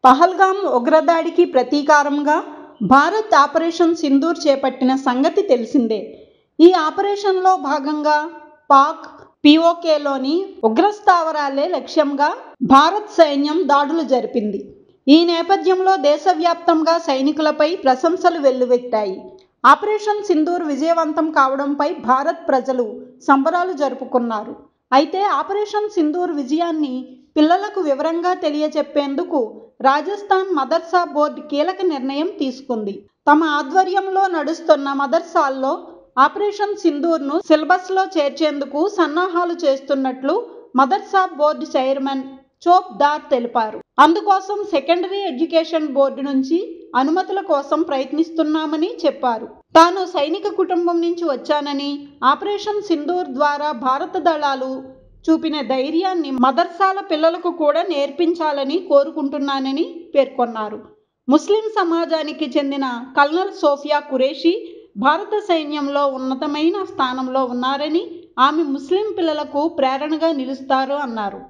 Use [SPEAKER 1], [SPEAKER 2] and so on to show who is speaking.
[SPEAKER 1] Pahalgam ఉగ్రదాడికి ప్రతీకారంగా Bharat operation Sindoor చేపట్టిన సంగతి తెలిసిందే. ఈ ఆపరేషన్లో భాగంగా పాక్ పీఓకేలోని ఉగ్రస్థావరాలే లక్ష్యంగా భారత్ సైన్యం దాడులు జరిపింది. ఈ నేపథ్యంలో దేశవ్యాప్తంగా సైనికులపై ప్రశంసలు వెల్లువెత్తాయి. ఆపరేషన్ సింధూర్ విజయవంతం కావడంపై భారత్ ప్రజలు సంబరాలు జరుపుకున్నారు. అయితే ఆపరేషన్ సింధూర్ విజయాన్ని పిల్లలకు వివరంగా తెలియచెప్పేందుకు రాజస్థాన్ మదర్సా బోర్డు కీలక నిర్ణయం తీసుకుంది. తమ ఆధ్వర్యంలో నడుస్తున్న మదర్సాల్లో ఆపరేషన్ సింధూర్ను సిలబస్లో చేర్చేందుకు సన్నాహాలు చేస్తున్నట్లు మదర్సా బోర్డు చైర్మన్ చోప్ దార్ తెలిపారు. అందుకోసం సెకండరీ ఎడ్యుకేషన్ బోర్డు నుంచి అనుమతుల కోసం ప్రయత్నిస్తున్నామని చెప్పారు. తాను సైనిక కుటుంబం నుంచి వచ్చానని, ఆపరేషన్ సింధూర్ ద్వారా భారత దళాలు చూపిన ధైర్యాన్ని మదర్సాల పిల్లలకు కూడా నేర్పించాలని కోరుకుంటున్నానని పేర్కొన్నారు. ముస్లిం సమాజానికి చెందిన కల్నల్ సోఫియా ఖురేషీ భారత సైన్యంలో ఉన్నతమైన స్థానంలో ఉన్నారని, ఆమె ముస్లిం పిల్లలకు ప్రేరణగా నిలుస్తారు అన్నారు.